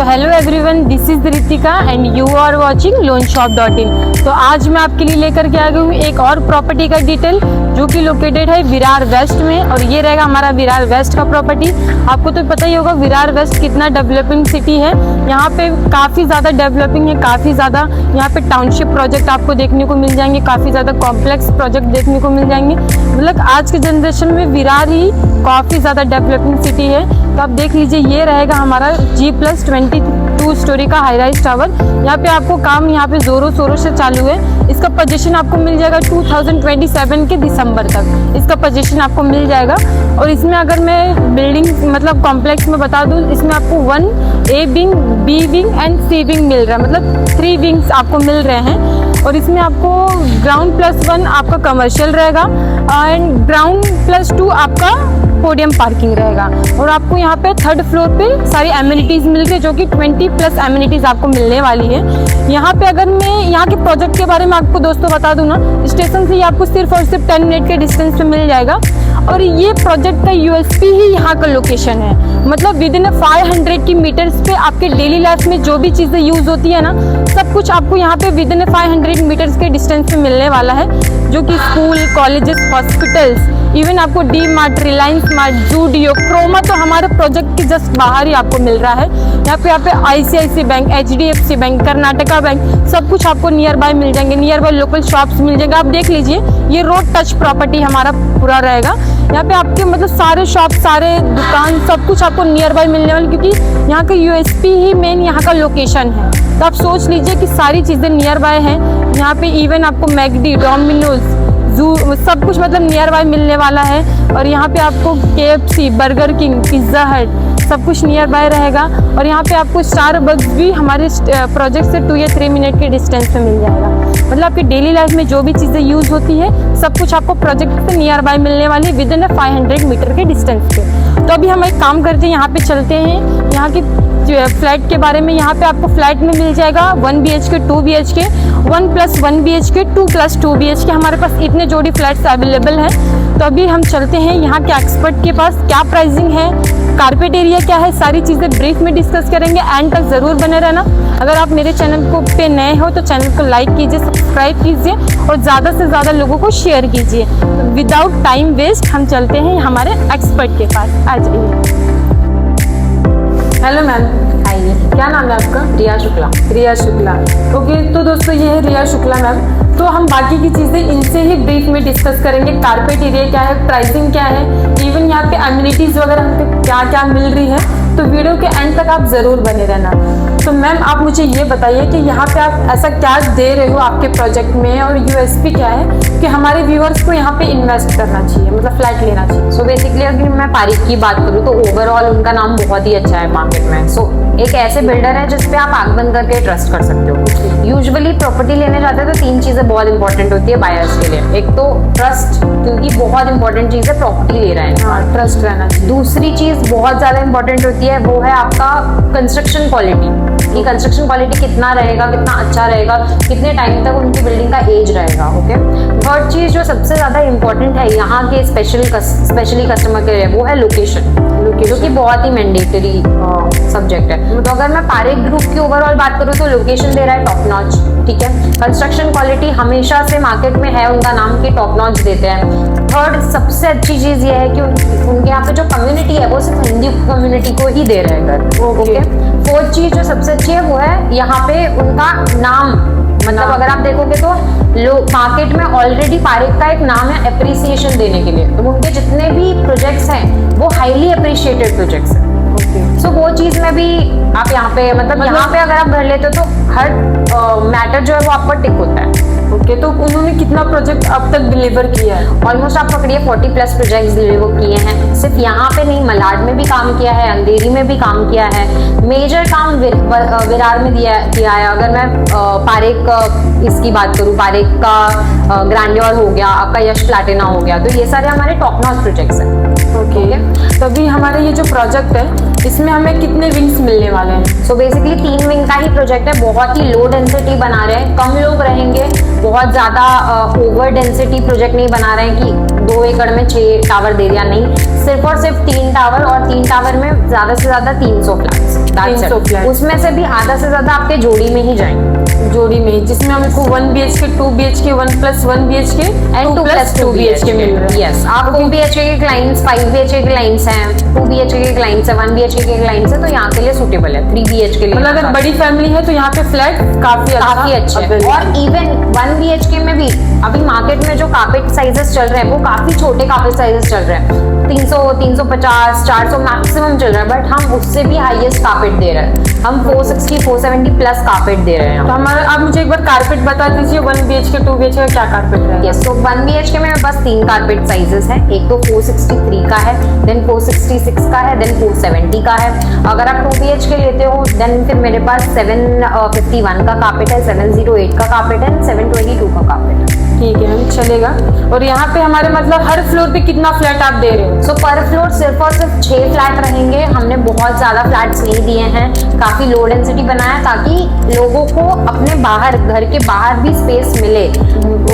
Hello everyone, this is Ritika and you are watching loanshop.in। तो आज मैं आपके लिए लेकर के आ गई हूँ एक और प्रॉपर्टी का डिटेल जो कि लोकेटेड है विरार वेस्ट में, और ये रहेगा हमारा विरार वेस्ट का प्रॉपर्टी। आपको तो पता ही होगा विरार वेस्ट कितना डेवलपिंग सिटी है। यहाँ पे काफ़ी ज़्यादा डेवलपिंग है, काफ़ी ज़्यादा यहाँ पे टाउनशिप प्रोजेक्ट आपको देखने को मिल जाएंगे, काफ़ी ज़्यादा कॉम्प्लेक्स प्रोजेक्ट देखने को मिल जाएंगे। मतलब आज के जनरेशन में विरार ही काफ़ी ज़्यादा डेवलपिंग सिटी है। तो आप देख लीजिए, ये रहेगा हमारा G+22 स्टोरी का हाई राइज टावर। यहाँ पे आपको काम यहाँ पे जोरों शोरों से चालू है। इसका पोजीशन आपको मिल जाएगा 2027 के दिसंबर तक इसका पोजीशन आपको मिल जाएगा। और इसमें अगर मैं बिल्डिंग मतलब कॉम्प्लेक्स में बता दूँ, इसमें आपको 1A wing, B wing and C wing मिल रहा है, मतलब 3 विंग्स आपको मिल रहे हैं। और इसमें आपको ग्राउंड +1 आपका कमर्शियल रहेगा एंड ग्राउंड +2 आपका पोडियम पार्किंग रहेगा। और आपको यहाँ पे 3rd फ्लोर पे सारी एमिनिटीज़ मिल रही है, जो कि 20+ एमिनिटीज़ आपको मिलने वाली है। यहाँ पे अगर मैं यहाँ के प्रोजेक्ट के बारे में आपको दोस्तों बता दूँ ना, स्टेशन से ये आपको सिर्फ और सिर्फ 10 मिनट के डिस्टेंस पे मिल जाएगा। और ये प्रोजेक्ट का USP ही यहाँ का लोकेशन है। मतलब विदिन 500 की मीटर्स पे आपके डेली लाइफ में जो भी चीज़ें यूज़ होती है ना, सब कुछ आपको यहाँ पे विदिन 500 मीटर्स के डिस्टेंस पे मिलने वाला है, जो कि स्कूल, कॉलेजेस, हॉस्पिटल्स, इवन आपको D-Mart, Reliance mart, Zudio, Croma तो हमारे प्रोजेक्ट के जस्ट बाहर ही आपको मिल रहा है। यहाँ पे ICICI bank, HDFC bank, Karnataka bank, सब कुछ आपको नियर बाय मिल जाएंगे। नियर बाय लोकल शॉप्स मिल जाएंगे। आप देख लीजिए, ये रोड टच प्रॉपर्टी हमारा पूरा रहेगा। यहाँ पे आपके मतलब सारे शॉप, सारे दुकान, सब कुछ आपको नियर बाय मिलने वाले, क्योंकि यहाँ का USP ही मेन यहाँ का लोकेशन है। तो आप सोच लीजिए कि सारी चीज़ें नियर बाय हैं। यहाँ पे इवन आपको मैकडी, डोमिनोज, जू, सब कुछ मतलब नियर बाय मिलने वाला है। और यहाँ पे आपको KFC, बर्गर किंग, पिज़्ज़ा हट, सब कुछ नियर बाय रहेगा। और यहाँ पे आपको स्टारबक्स भी हमारे प्रोजेक्ट से 2 या 3 मिनट के डिस्टेंस पे मिल जाएगा। मतलब आपकी डेली लाइफ में जो भी चीज़ें यूज़ होती है, सब कुछ आपको प्रोजेक्ट से नियर बाय मिलने वाली है विदिन 500 मीटर के डिस्टेंस पे। तो अभी हम एक काम करते हैं, यहाँ पे चलते हैं यहाँ की फ्लैट के बारे में। यहाँ पे आपको फ्लैट में मिल जाएगा 1 BHK, 2 BHK, 1+1 BHK, 2+2 BHK। हमारे पास इतने जोड़ी फ्लैट्स अवेलेबल हैं। तो अभी हम चलते हैं यहाँ के एक्सपर्ट के पास, क्या प्राइसिंग है, कारपेट एरिया क्या है, सारी चीज़ें ब्रीफ में डिस्कस करेंगे। एंड तक ज़रूर बने रहना। अगर आप मेरे चैनल को पे नए हो तो चैनल को लाइक कीजिए, सब्सक्राइब कीजिए और ज़्यादा से ज़्यादा लोगों को शेयर कीजिए। विदाउट टाइम वेस्ट हम चलते हैं हमारे एक्सपर्ट के पास। आ जाइए। Hello ma'am. हाय, क्या नाम है आपका? रिया शुक्ला। रिया शुक्ला, ओके। तो दोस्तों ये है रिया शुक्ला मैम। तो हम बाकी की चीज़ें इनसे ही ब्रीफ में डिस्कस करेंगे। कारपेट एरिया क्या है, प्राइसिंग क्या है, इवन यहाँ पे एमिनिटीज़ वगैरह हमको क्या क्या मिल रही है। तो वीडियो के एंड तक आप ज़रूर बने रहना। तो मैम आप मुझे ये बताइए कि यहाँ पे आप ऐसा क्या दे रहे हो आपके प्रोजेक्ट में, और USP क्या है कि हमारे व्यूअर्स को यहाँ पे इन्वेस्ट करना चाहिए, मतलब फ्लैट लेना चाहिए। सो बेसिकली अगर मैं पारिक की बात करूँ तो ओवरऑल उनका नाम बहुत ही अच्छा है मार्केट में। सो एक ऐसे बिल्डर है जिसपे आप आंख बंद करके ट्रस्ट कर सकते हो। यूजुअली प्रॉपर्टी लेने जाते हैं तो 3 चीजें बहुत इंपॉर्टेंट होती है बायर्स के लिए। एक तो ट्रस्ट, क्योंकि बहुत इंपॉर्टेंट चीज है, प्रॉपर्टी ले रहे हैं। हाँ, ट्रस्ट रहना चाहिए। दूसरी चीज बहुत ज्यादा इंपॉर्टेंट होती है, वो है आपका कंस्ट्रक्शन क्वालिटी, कि कंस्ट्रक्शन क्वालिटी कितना रहेगा, कितना अच्छा रहेगा, कितने टाइम तक उनकी बिल्डिंग का एज रहेगा। ओके। थर्ड चीज जो सबसे ज्यादा इंपॉर्टेंट है यहाँ के स्पेशली कस्टमर के लिए, वो है लोकेशन, जो कि बहुत ही मैंडेटरी सब्जेक्ट है। तो अगर मैं पारिक ग्रुप की ओवरऑल बात करूँ तो लोकेशन दे रहा है टॉप नॉच, ठीक है। कंस्ट्रक्शन क्वालिटी हमेशा से मार्केट में है उनका नाम, की टॉप नॉच देते हैं। थर्ड सबसे अच्छी चीज ये है कि उनके यहाँ पे जो कम्युनिटी है वो सिर्फ हिंदी कम्युनिटी को ही दे रहे हैं। ओके। फोर्थ चीज जो सबसे अच्छी है वो है यहाँ पे उनका नाम, मतलब अगर आप देखोगे तो लोग मार्केट में ऑलरेडी पारिक का एक नाम है अप्रिसिएशन देने के लिए। तो उनके जितने भी प्रोजेक्ट्स हैं वो हाईली अप्रिशिएटेड प्रोजेक्ट्स हैं। सो वो चीज में भी आप यहाँ पे मतलब यहाँ पे अगर आप भर लेते हो तो हर मैटर जो है वो आपका टिक होता है। ओके। तो उन्होंने कितना प्रोजेक्ट अब तक डिलीवर किया है? ऑलमोस्ट आप पकड़िए 40+ प्रोजेक्ट्स डिलीवर किए हैं। सिर्फ यहाँ पे नहीं, मलाड में भी काम किया है, अंधेरी में भी काम किया है। मेजर काम विरार में किया है। अगर मैं पारिक इसकी बात करूँ, पारिक का ग्रैंडियर हो गया, आपका यश प्लैटिना हो गया, तो ये सारे हमारे टॉप नॉच प्रोजेक्ट्स हैं। ओके। तो अभी हमारे ये जो प्रोजेक्ट है इसमें हमें कितने विंग्स मिलने वाले हैं? सो बेसिकली 3 विंग का ही प्रोजेक्ट है। बहुत ही लो डेंसिटी बना रहे हैं, कम लोग रहेंगे, बहुत ज़्यादा ओवर डेंसिटी प्रोजेक्ट नहीं बना रहे हैं कि 2 एकड़ में 6 टावर दे दिया, नहीं, सिर्फ और सिर्फ 3 टावर, और 3 टावर में ज़्यादा से ज़्यादा 300 फ्लैट्स। That's 300 it. फ्लैट उसमें से भी आधा से ज्यादा आपके जोड़ी में ही जाएंगे, जोड़ी में, जिसमें हमको 1 BHK 2 BHK 1+1 BHK and 2+2 BHK मिल रहा है। यस, आप 2 BHK के क्लाइंट्स, 5 BHK के क्लाइंट्स हैं, 2 BHK के क्लाइंट्स हैं, 1 BHK के क्लाइंट्स हैं, तो यहाँ के लिए सूटेबल है। 3 BHK के लिए मतलब अगर बड़ी फैमिली है तो यहाँ पे फ्लैट काफी अच्छे हैं। और इवन 1 BHK में भी अभी मार्केट में जो कार्पेट साइजेस चल रहे हैं वो काफी छोटे कार्पेट साइजेस चल रहे हैं, 300, 350, 400 मैक्सिमम चल रहा है, बट हम उससे भी हाईएस्ट कार्पेट दे रहे हैं। हम 460, 470 प्लस कार्पेट दे रहे हैं। तो हमारा, आप मुझे एक बार कारपेट बता दीजिए 1 BHK 2 BHK का क्या कारपेट रहेगा? यस, तो 1 BHK में बस 3 कारपेट साइजेस हैं। एक तो 463 का है, देन 466 का है, देन 470 का है। अगर आप 2 BHK लेते हो देन फिर मेरे पास 751 का कारपेट है, 708 का कारपेट है, 722 का कारपेट है। ठीक है, हमें चलेगा। और यहाँ पे हमारे मतलब हर फ्लोर पे कितना फ्लैट आप दे रहे हो? सो पर फ्लोर सिर्फ और सिर्फ 6 फ्लैट रहेंगे। हमने बहुत ज्यादा फ्लैट्स नहीं दिए हैं, काफी लो डेंसिटी बनाया ताकि लोगों को अपने बाहर, घर के बाहर भी स्पेस मिले।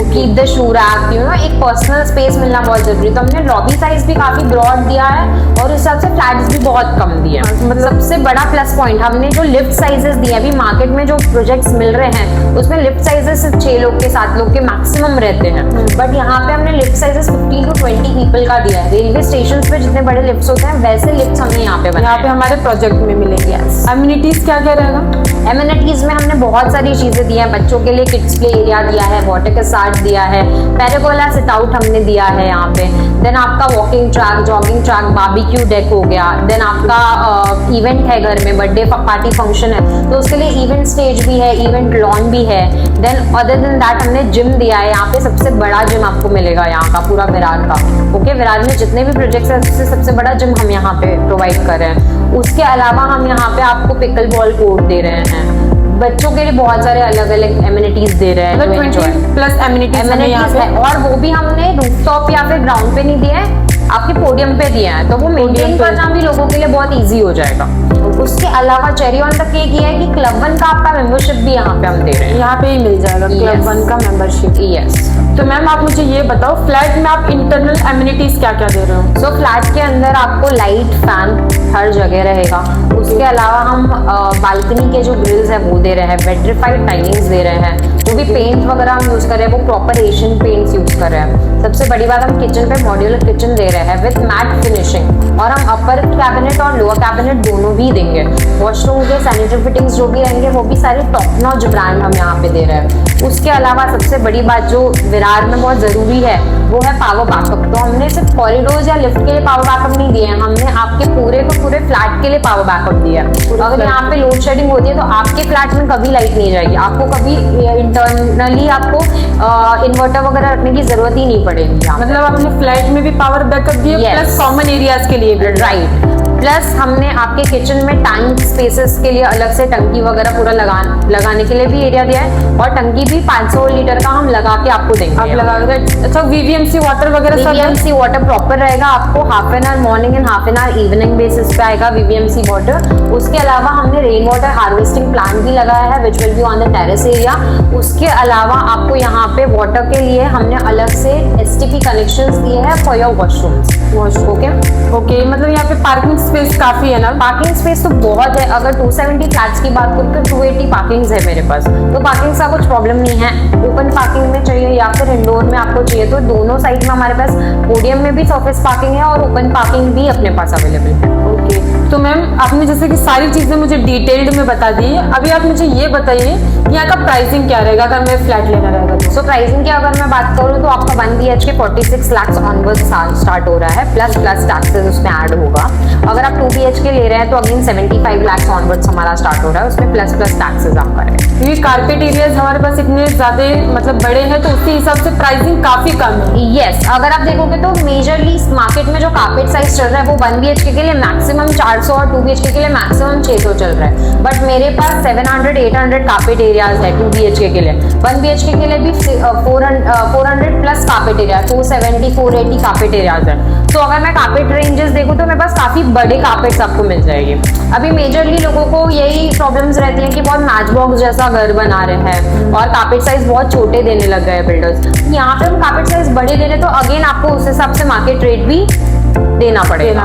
Keep the shoe rack, you know, एक पर्सनल स्पेस मिलना बहुत जरूरी। तो हमने लॉबी साइज भी काफी ब्रॉड दिया है और इस हिसाब से फ्लैट्स भी बहुत कम दिए हैं। मतलब सबसे बड़ा प्लस पॉइंट हमने जो लिफ्ट साइजेस दिए, अभी मार्केट में जो प्रोजेक्ट्स मिल रहे हैं उसमें लिफ्ट साइजेस 6 लोग के 7 लोग के मैक्सिमम रहते हैं, बट यहाँ पे हमने लिफ्ट साइजेस 15 to 20 पीपल का दिया है। रेलवे स्टेशन पे जितने बड़े लिफ्ट्स होते हैं वैसे लिफ्ट्स हमने यहाँ पे बनाए। यहाँ पे हमारे प्रोजेक्ट में मिलेंगे। एमिनिटीज क्या क्या रहेगा? एमिनिटीज में हमने बहुत सारी चीजें दी हैं। बच्चों के लिए किड्स प्ले एरिया दिया है, वाटर कैसार्ट दिया है, पैरागोला सिट आउट हमने दिया है यहाँ पे। देन आपका walking track, jogging track, barbecue deck हो गया। देन आपका इवेंट है घर में, बर्थडे पार्टी फंक्शन है तो उसके लिए इवेंट स्टेज भी है, इवेंट लॉन भी है। देन अदर देन दैट हमने जिम दिया है। यहाँ पे सबसे बड़ा जिम आपको मिलेगा यहाँ का, पूरा विरार का। ओके, विरार में जितने भी प्रोजेक्ट्स हैं उससे सबसे बड़ा जिम हम यहाँ पे प्रोवाइड कर रहे हैं। उसके अलावा हम यहाँ पे आपको पिकल बॉल कोर्ट दे रहे हैं। बच्चों के लिए बहुत सारे अलग अलग एमिनिटीज दे रहे हैं, मतलब 20+ एमिनिटीज है। और वो भी हमने रूफटॉप या फिर ग्राउंड पे नहीं दिए हैं, आपके पोडियम पे दिया है, तो वो मेंटेन करना भी लोगों के लिए बहुत इजी हो जाएगा। उसके अलावा चेरी ऑन द केक ये है कि क्लब 1 का आपका मेंबरशिप भी यहाँ पे हम दे रहे हैं। यहाँ पे ही मिल जाएगा क्लब 1 का मेंबरशिप। यस। तो मैम आप मुझे ये बताओ, फ्लैट में आप इंटरनल एमिनिटीज क्या क्या दे रहे हो? सो फ्लैट के अंदर आपको लाइट, फैन हर जगह रहेगा। उसके अलावा हम बालकनी के जो ग्रिल्स है वो दे रहे हैं, वेट्रीफाइड टाइलिंग्स दे रहे हैं, जो भी पेंट वगैरह हम यूज कर रहे हैं वो प्रॉपर एशियन पेंट्स यूज कर रहे हैं। सबसे बड़ी बात, हम किचन पे मॉड्यूलर किचन दे रहे हैं विद मैट फिनिशिंग, और हम अपर कैबिनेट और लोअर कैबिनेट दोनों भी देंगे। वॉशरूम के सैनिटरी फिटिंग्स जो भी रहेंगे वो भी सारे टॉप नॉच ब्रांड हम यहाँ पे दे रहे हैं। उसके अलावा सबसे बड़ी बात जो विरार में बहुत जरूरी है वो है पावर बैकअप। तो हमने सिर्फ कॉरिडोर्स या लिफ्ट के लिए पावर बैकअप नहीं दिए हैं, हमने आपके पूरे को पूरे फ्लैट के लिए पावर बैकअप दिया है। अगर यहाँ पे लोड शेडिंग होती है तो आपके फ्लैट में कभी लाइट नहीं जाएगी, आपको कभी इंटरनली आपको इन्वर्टर वगैरह रखने की जरूरत ही नहीं पड़ेगी। मतलब अपने फ्लैट में भी पावर बैकअप दिए, प्लस कॉमन एरियाज के लिए भी। राइट। प्लस हमने आपके किचन में टैंक स्पेसेस के लिए अलग से टंकी वगैरह पूरा लगाने के लिए भी एरिया दिया है, और टंकी भी 500 लीटर का हम लगा के आपको देंगे। आप लगा के, अच्छा VVMC वाटर वगैरह सब? VVMC वाटर प्रॉपर रहेगा आपको, half an hour morning and half an hour evening basis पे आएगा VVMC वाटर। उसके अलावा हमने रेन वाटर हार्वेस्टिंग प्लांट भी लगाया है which will be on the terrace area. उसके अलावा आपको यहाँ पे वाटर के लिए हमने अलग से STP कनेक्शंस दिए हैं फॉर योर वॉशरूम्स। ओके, मतलब यहाँ पे पार्किंग स्पेस काफी है ना? पार्किंग स्पेस तो बहुत है। अगर 270 फ्लैट्स की बात करूँ तो 280 पार्किंग्स है मेरे पास, तो पार्किंग का कुछ प्रॉब्लम नहीं है। ओपन पार्किंग में चाहिए या फिर इंडोर में आपको चाहिए तो दोनों साइड में हमारे पास पोडियम में भी सरफेस पार्किंग है और ओपन पार्किंग भी अपने पास अवेलेबल है। ओके, तो मैम आपने जैसे कि सारी चीजें मुझे डिटेल्ड में बता दी है, अभी आप मुझे ये बताइए यहाँ का प्राइसिंग क्या रहेगा अगर मैं फ्लैट लेना रहेगा तो? सो प्राइसिंग की अगर मैं बात करूँ तो आपका 1 BHK 46 लाख ऑनवर्ड स्टार्ट हो रहा है, प्लस टैक्सेस उसमें ऐड होगा। अगर आप 2 BHK ले रहे हैं तो अगेन 75 लाख ऑनवर्ड्स हमारा स्टार्ट हो रहा है, उसमें प्लस टैक्सेस आप करें। क्योंकि कारपेट एरियाज हमारे पास इतने ज्यादा मतलब बड़े हैं तो उसके हिसाब से प्राइसिंग काफी कम है। यस, अगर आप देखोगे तो मेजरली मार्केट में जो कारपेट साइज चल रहा है वो 1 BHK के लिए मैक्सिमम 400 और 2 BHK के लिए मैक्सिमम 600 चल रहा है, बट मेरे पास 700-800 कारपेट एरियाज है 2 BHK के लिए। 1 BHK के लिए भी 400 plus carpet area, 470-480 carpet areas है। तो अगर मैं कारपेट रेंजेस देखूँ तो मेरे पास काफी बड़े कारपेट्स आपको मिल जाएंगे। अभी मेजरली लोगों को यही प्रॉब्लम्स रहती हैं कि बहुत मैच बॉक्स जैसा घर बना रहे हैं और कारपेट साइज बहुत छोटे देने लग गए बिल्डर्स। यहाँ पे हम कारपेट साइज बड़े दे रहे तो अगेन आपको उस हिसाब से मार्केट रेट भी देना पड़ेगा।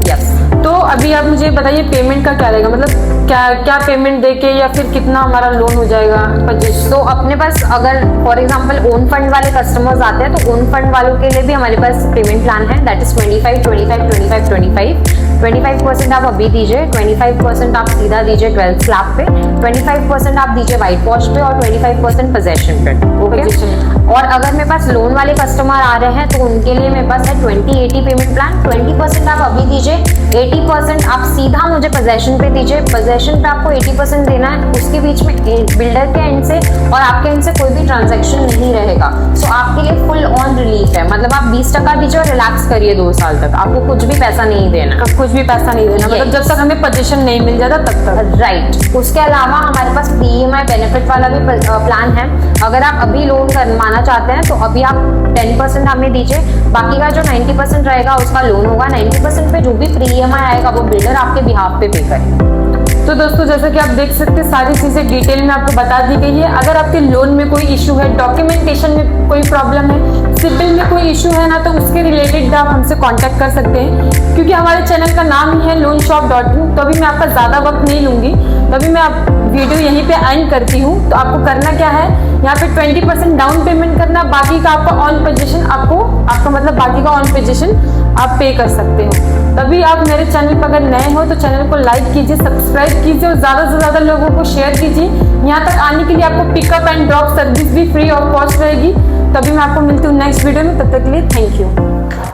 यस। तो अभी आप मुझे बताइए पेमेंट का क्या रहेगा, मतलब क्या क्या पेमेंट देके या फिर कितना हमारा लोन हो जाएगा? तो अपने पास अगर फॉर एग्जांपल ओन फंड वाले कस्टमर्स आते हैं तो ओन फंड वालों के लिए भी हमारे पास पेमेंट प्लान है, दैट इज 25 25 25 25। 25% आप अभी दीजिए, 25% आप सीधा दीजिए 12th स्लैब पे, 25% आप दीजिए वाइट वॉश पे और 25% पोजेशन पे। ओके। और अगर मेरे पास लोन वाले कस्टमर आ रहे हैं तो उनके लिए मेरे पास है 20-80 पेमेंट प्लान। 20% आप अभी दीजिए, 80% आप सीधा मुझे पोजेशन पे दीजिए। पोजेशन पे आपको 80% देना है, उसके बीच में बिल्डर के एंड से और आपके एंड से कोई भी ट्रांजैक्शन नहीं रहेगा। सो आपके लिए फुल ऑन रिलीफ है, मतलब आप 20% दीजिए और रिलैक्स करिए 2 साल तक, आपको कुछ भी पैसा नहीं देना। कुछ भी पैसा नहीं देना, मतलब जब तक हमें पोजीशन नहीं मिल जाता तब तक। राइट। उसके अलावा हमारे पास PMI बेनिफिट वाला भी प्लान है। अगर आप अभी लोन करवाना चाहते हैं तो अभी आप 10% हमें दीजिए, बाकी का जो 90% रहेगा उसका लोन होगा। 90% पे जो भी EMI आएगा वो बिल्डर आपके बिहाफ पे पे करेगा। तो दोस्तों जैसे कि आप देख सकते हैं सारी चीजें डिटेल में आपको बता दी गई है। अगर आपके लोन में कोई इशू है, डॉक्यूमेंटेशन में कोई प्रॉब्लम है, सिविल में कोई इशू है ना, तो उसके रिलेटेड आप हमसे कांटेक्ट कर सकते हैं, क्योंकि हमारे चैनल का नाम ही है loanshop.in। तो अभी मैं आपका ज़्यादा वक्त नहीं लूँगी, तभी मैं आप वीडियो यहीं पे एंड करती हूँ। तो आपको करना क्या है, यहाँ पे 20% डाउन पेमेंट करना, बाकी का आपका ऑन पोजीशन आपका मतलब बाकी का ऑन पोजीशन आप पे कर सकते हो। तभी आप मेरे चैनल पर अगर नए हो तो चैनल को लाइक कीजिए, सब्सक्राइब कीजिए और ज़्यादा से ज़्यादा लोगों को शेयर कीजिए। यहाँ तक आने के लिए आपको पिकअप एंड ड्रॉप सर्विस भी फ्री ऑफ कॉस्ट रहेगी। तभी मैं आपको मिलती हूँ नेक्स्ट वीडियो में, तब तक के लिए थैंक यू।